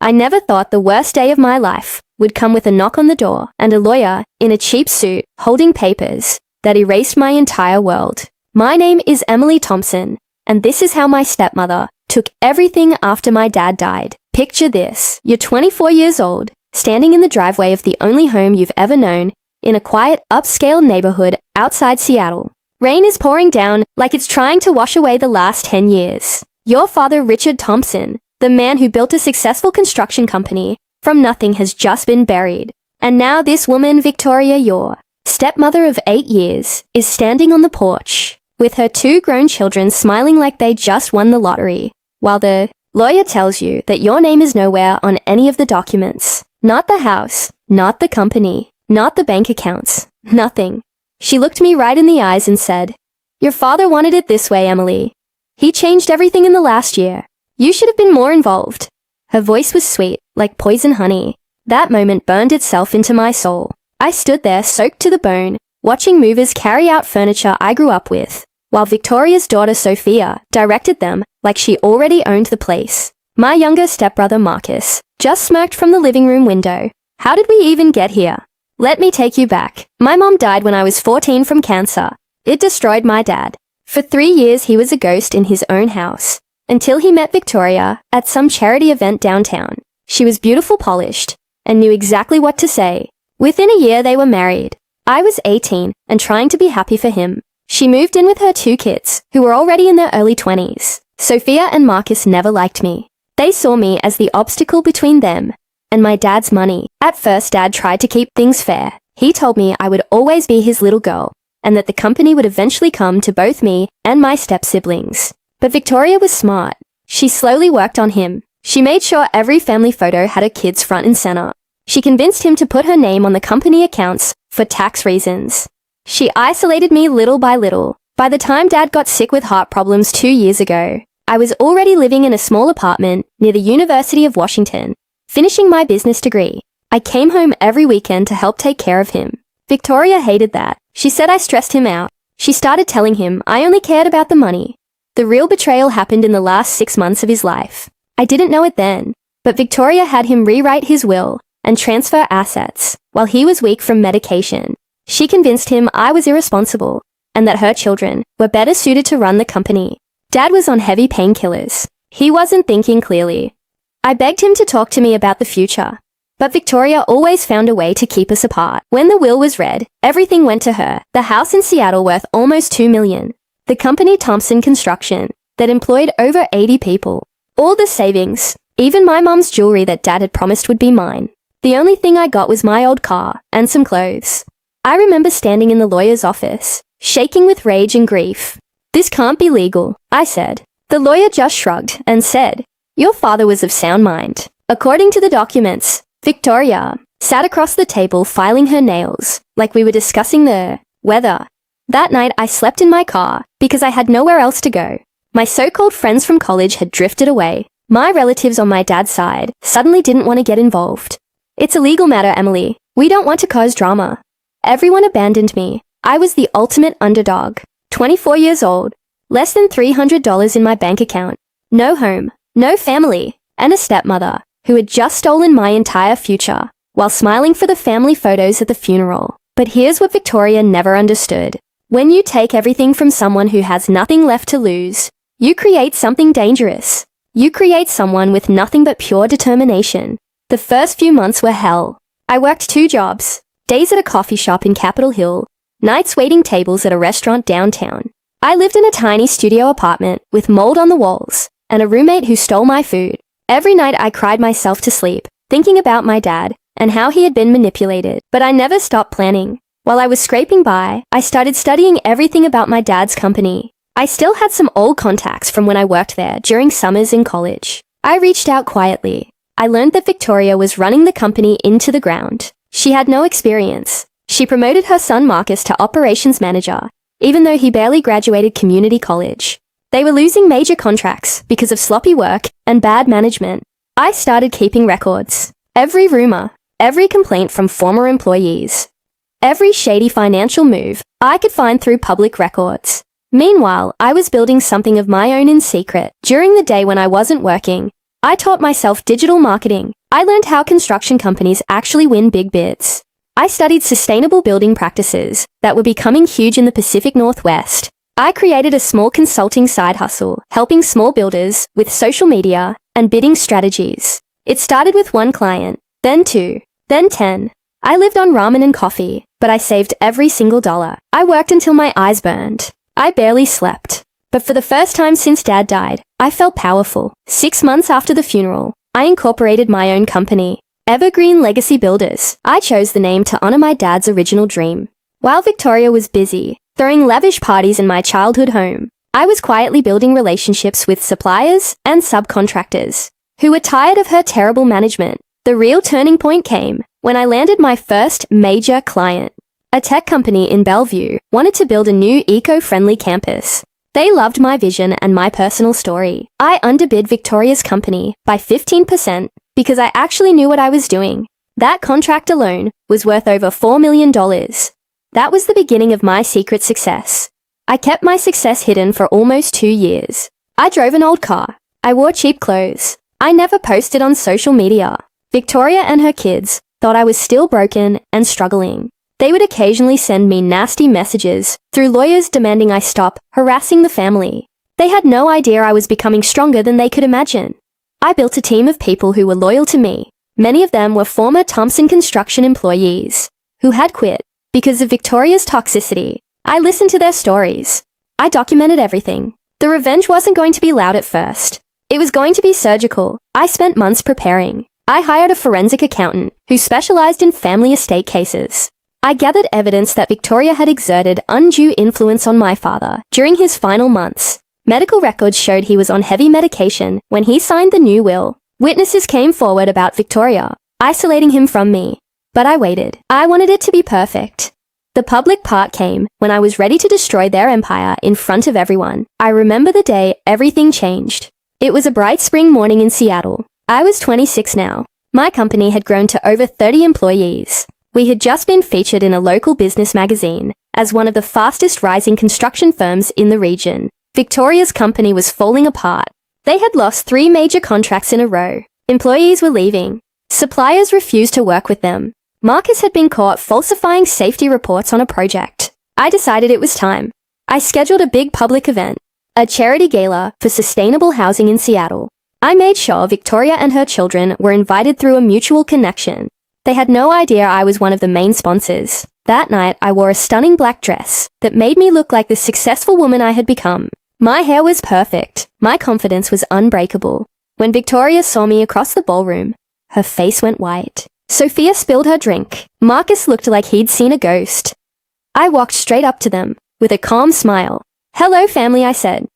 I never thought the worst day of my life would come with a knock on the door and a lawyer in a cheap suit holding papers that erased my entire world. My name is Emily Thompson, and this is how my stepmother took everything after my dad died. Picture this. You're 24 years old, standing in the driveway of the only home you've ever known, in a quiet, upscale neighborhood outside Seattle. Rain is pouring down like it's trying to wash away the last 10 years. Your father, Richard Thompson, the man who built a successful construction company from nothing, has just been buried. And now this woman, Victoria, your stepmother of 8 years, is standing on the porch with her 2 grown children, smiling like they just won the lottery, while the lawyer tells you that your name is nowhere on any of the documents. Not the house, not the company, not the bank accounts, nothing. She looked me right in the eyes and said, "Your father wanted it this way, Emily. He changed everything in the last year. You should have been more involved." Her voice was sweet, like poison honey. That moment burned itself into my soul. I stood there soaked to the bone, watching movers carry out furniture I grew up with, while Victoria's daughter Sophia directed them like she already owned the place. My younger stepbrother Marcus just smirked from the living room window. How did we even get here? Let me take you back. My mom died when I was 14 from cancer. It destroyed my dad. For 3 years he was a ghost in his own house, until he met Victoria at some charity event downtown. She was beautiful, polished, and knew exactly what to say. Within a year they were married. I was 18 and trying to be happy for him. She moved in with her 2 kids, who were already in their early 20s. Sophia and Marcus never liked me. They saw me as the obstacle between them and my dad's money. At first, Dad tried to keep things fair. He told me I would always be his little girl, and that the company would eventually come to both me and my step-siblings. But Victoria was smart. She slowly worked on him. She made sure every family photo had her kids front and center. She convinced him to put her name on the company accounts for tax reasons. She isolated me little by little. By the time Dad got sick with heart problems 2 years ago, I was already living in a small apartment near the University of Washington, finishing my business degree. I came home every weekend to help take care of him. Victoria hated that. She said I stressed him out. She started telling him I only cared about the money. The real betrayal happened in the last 6 months of his life. I didn't know it then, but Victoria had him rewrite his will and transfer assets while he was weak from medication. She convinced him I was irresponsible and that her children were better suited to run the company. Dad was on heavy painkillers. He wasn't thinking clearly. I begged him to talk to me about the future, but Victoria always found a way to keep us apart. When the will was read, everything went to her. The house in Seattle worth almost $2 million. The company Thompson Construction that employed over 80 people. All the savings, even my mom's jewelry that Dad had promised would be mine. The only thing I got was my old car and some clothes. I remember standing in the lawyer's office, shaking with rage and grief. "This can't be legal," I said. The lawyer just shrugged and said, "Your father was of sound mind." According to the documents, Victoria sat across the table filing her nails like we were discussing the weather. That night I slept in my car because I had nowhere else to go. My so-called friends from college had drifted away. My relatives on my dad's side suddenly didn't want to get involved. "It's a legal matter, Emily. We don't want to cause drama." Everyone abandoned me. I was the ultimate underdog. 24 years old, less than $300 in my bank account, no home, no family, and a stepmother who had just stolen my entire future while smiling for the family photos at the funeral. But here's what Victoria never understood. When you take everything from someone who has nothing left to lose, you create something dangerous. You create someone with nothing but pure determination. The first few months were hell. I worked 2 jobs, days at a coffee shop in Capitol Hill, nights waiting tables at a restaurant downtown. I lived in a tiny studio apartment with mold on the walls and a roommate who stole my food. Every night I cried myself to sleep, thinking about my dad and how he had been manipulated. But I never stopped planning. While I was scraping by, I started studying everything about my dad's company. I still had some old contacts from when I worked there during summers in college. I reached out quietly. I learned that Victoria was running the company into the ground. She had no experience. She promoted her son Marcus to operations manager, even though he barely graduated community college. They were losing major contracts because of sloppy work and bad management. I started keeping records. Every rumor, every complaint from former employees, every shady financial move I could find through public records. Meanwhile, I was building something of my own in secret. During the day when I wasn't working, I taught myself digital marketing I learned how construction companies actually win big bids. I studied sustainable building practices that were becoming huge in the Pacific Northwest. I created a small consulting side hustle, helping small builders with social media and bidding strategies. It started with one client, then 2, then 10. I lived on ramen and coffee, but I saved every single dollar. I worked until my eyes burned. I barely slept. But for the first time since Dad died, I felt powerful. 6 months after the funeral, I incorporated my own company, Evergreen Legacy Builders. I chose the name to honor my dad's original dream. While Victoria was busy, throwing lavish parties in my childhood home, I was quietly building relationships with suppliers and subcontractors who were tired of her terrible management. The real turning point came when I landed my first major client. A tech company in Bellevue wanted to build a new eco-friendly campus. They loved my vision and my personal story. I underbid Victoria's company by 15% because I actually knew what I was doing. That contract alone was worth over $4 million. That was the beginning of my secret success. I kept my success hidden for almost 2 years. I drove an old car. I wore cheap clothes. I never posted on social media. Victoria and her kids thought I was still broken and struggling. They would occasionally send me nasty messages through lawyers demanding I stop harassing the family. They had no idea I was becoming stronger than they could imagine. I built a team of people who were loyal to me. Many of them were former Thompson Construction employees who had quit because of Victoria's toxicity. I listened to their stories. I documented everything. The revenge wasn't going to be loud at first. It was going to be surgical. I spent months preparing. I hired a forensic accountant who specialized in family estate cases. I gathered evidence that Victoria had exerted undue influence on my father during his final months. Medical records showed he was on heavy medication when he signed the new will. Witnesses came forward about Victoria, isolating him from me. But I waited. I wanted it to be perfect. The public part came when I was ready to destroy their empire in front of everyone. I remember the day everything changed. It was a bright spring morning in Seattle. I was 26 now. My company had grown to over 30 employees. We had just been featured in a local business magazine as one of the fastest rising construction firms in the region. Victoria's company was falling apart. They had lost 3 major contracts in a row. Employees were leaving. Suppliers refused to work with them. Marcus had been caught falsifying safety reports on a project. I decided it was time. I scheduled a big public event, a charity gala for sustainable housing in Seattle. I made sure Victoria and her children were invited through a mutual connection. They had no idea I was one of the main sponsors. That night, I wore a stunning black dress that made me look like the successful woman I had become. My hair was perfect. My confidence was unbreakable. When Victoria saw me across the ballroom, her face went white. Sophia spilled her drink. Marcus looked like he'd seen a ghost. I walked straight up to them with a calm smile. "Hello, family," I said.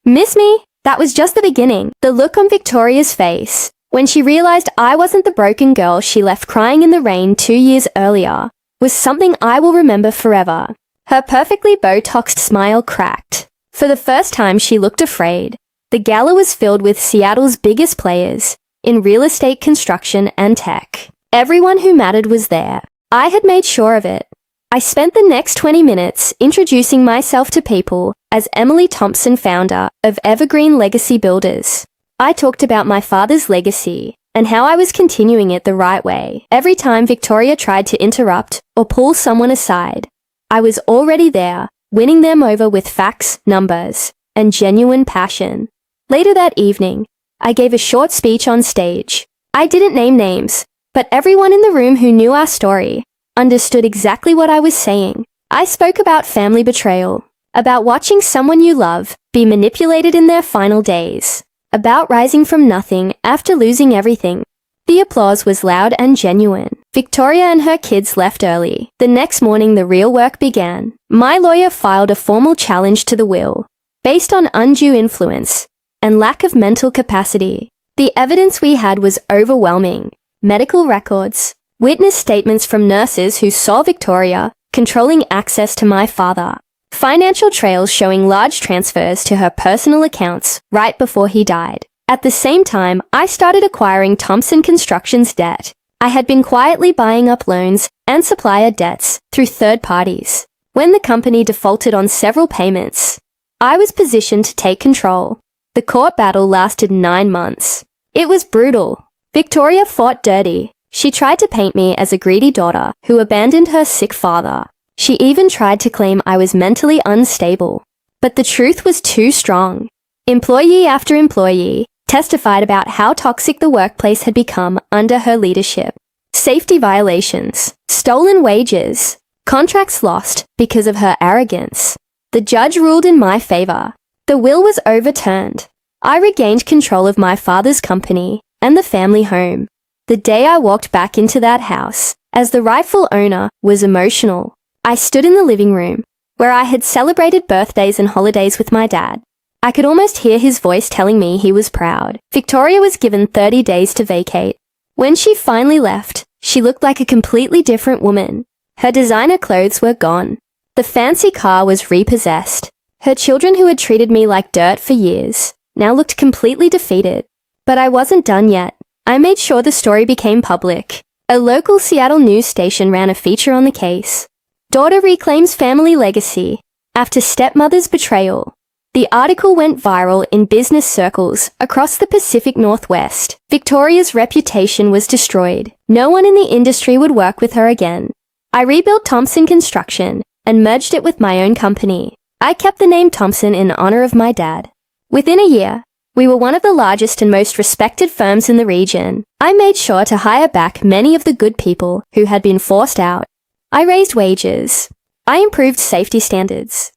"Miss me?" That was just the beginning. The look on Victoria's face when she realized I wasn't the broken girl she left crying in the rain 2 years earlier was something I will remember forever. Her perfectly Botoxed smile cracked. For the first time, she looked afraid. The gala was filled with Seattle's biggest players in real estate, construction, and tech. Everyone who mattered was there. I had made sure of it. I spent the next 20 minutes introducing myself to people as Emily Thompson, founder of Evergreen Legacy Builders. I talked about my father's legacy and how I was continuing it the right way. Every time Victoria tried to interrupt or pull someone aside, I was already there, winning them over with facts, numbers, and genuine passion. Later that evening, I gave a short speech on stage. I didn't name names, but everyone in the room who knew our story understood exactly what I was saying. I spoke about family betrayal, about watching someone you love be manipulated in their final days, about rising from nothing after losing everything. The applause was loud and genuine. Victoria and her kids left early. The next morning, the real work began. My lawyer filed a formal challenge to the will, based on undue influence and lack of mental capacity. The evidence we had was overwhelming. Medical records, witness statements from nurses who saw Victoria controlling access to my father, financial trails showing large transfers to her personal accounts right before he died. At the same time, I started acquiring Thompson Construction's debt. I had been quietly buying up loans and supplier debts through third parties. When the company defaulted on several payments, I was positioned to take control. The court battle lasted 9 months. It was brutal. Victoria fought dirty. She tried to paint me as a greedy daughter who abandoned her sick father. She even tried to claim I was mentally unstable. But the truth was too strong. Employee after employee testified about how toxic the workplace had become under her leadership. Safety violations, stolen wages, contracts lost because of her arrogance. The judge ruled in my favor. The will was overturned. I regained control of my father's company and the family home. The day I walked back into that house, as the rightful owner, was emotional. I stood in the living room, where I had celebrated birthdays and holidays with my dad. I could almost hear his voice telling me he was proud. Victoria was given 30 days to vacate. When she finally left, she looked like a completely different woman. Her designer clothes were gone. The fancy car was repossessed. Her children, who had treated me like dirt for years, now looked completely defeated. But I wasn't done yet. I made sure the story became public. A local Seattle news station ran a feature on the case. Daughter reclaims family legacy after stepmother's betrayal. The article went viral in business circles across the Pacific Northwest. Victoria's reputation was destroyed. No one in the industry would work with her again. I rebuilt Thompson Construction and merged it with my own company. I kept the name Thompson in honor of my dad. Within a year, we were one of the largest and most respected firms in the region. I made sure to hire back many of the good people who had been forced out. I raised wages. I improved safety standards.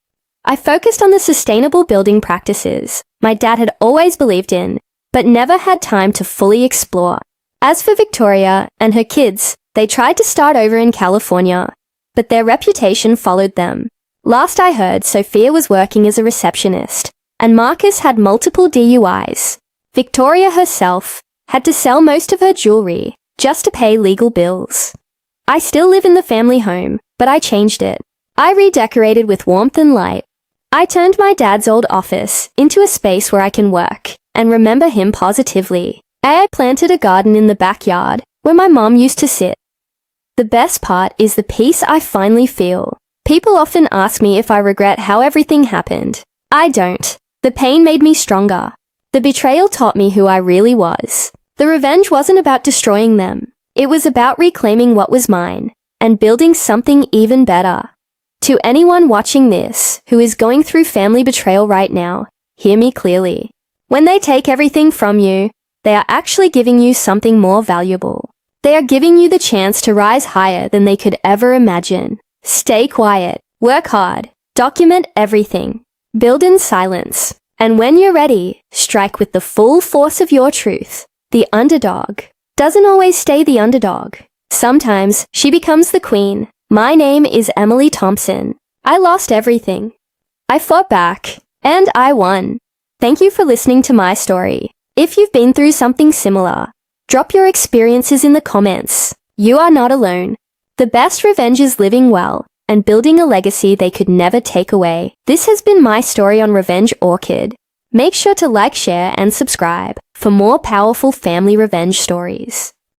I focused on the sustainable building practices my dad had always believed in, but never had time to fully explore. As for Victoria and her kids, they tried to start over in California, but their reputation followed them. Last I heard, Sophia was working as a receptionist, and Marcus had multiple DUIs. Victoria herself had to sell most of her jewelry just to pay legal bills. I still live in the family home, but I changed it. I redecorated with warmth and light. I turned my dad's old office into a space where I can work and remember him positively. I planted a garden in the backyard where my mom used to sit. The best part is the peace I finally feel. People often ask me if I regret how everything happened. I don't. The pain made me stronger. The betrayal taught me who I really was. The revenge wasn't about destroying them. It was about reclaiming what was mine and building something even better. To anyone watching this who is going through family betrayal right now, hear me clearly. When they take everything from you, they are actually giving you something more valuable. They are giving you the chance to rise higher than they could ever imagine. Stay quiet, work hard, document everything, build in silence, and when you're ready, strike with the full force of your truth. The underdog doesn't always stay the underdog. Sometimes she becomes the queen. My name is Emily Thompson. I lost everything. I fought back, and I won. Thank you for listening to my story. If you've been through something similar, drop your experiences in the comments. You are not alone. The best revenge is living well and building a legacy they could never take away. This has been my story on Revenge Orchid. Make sure to like, share, and subscribe for more powerful family revenge stories.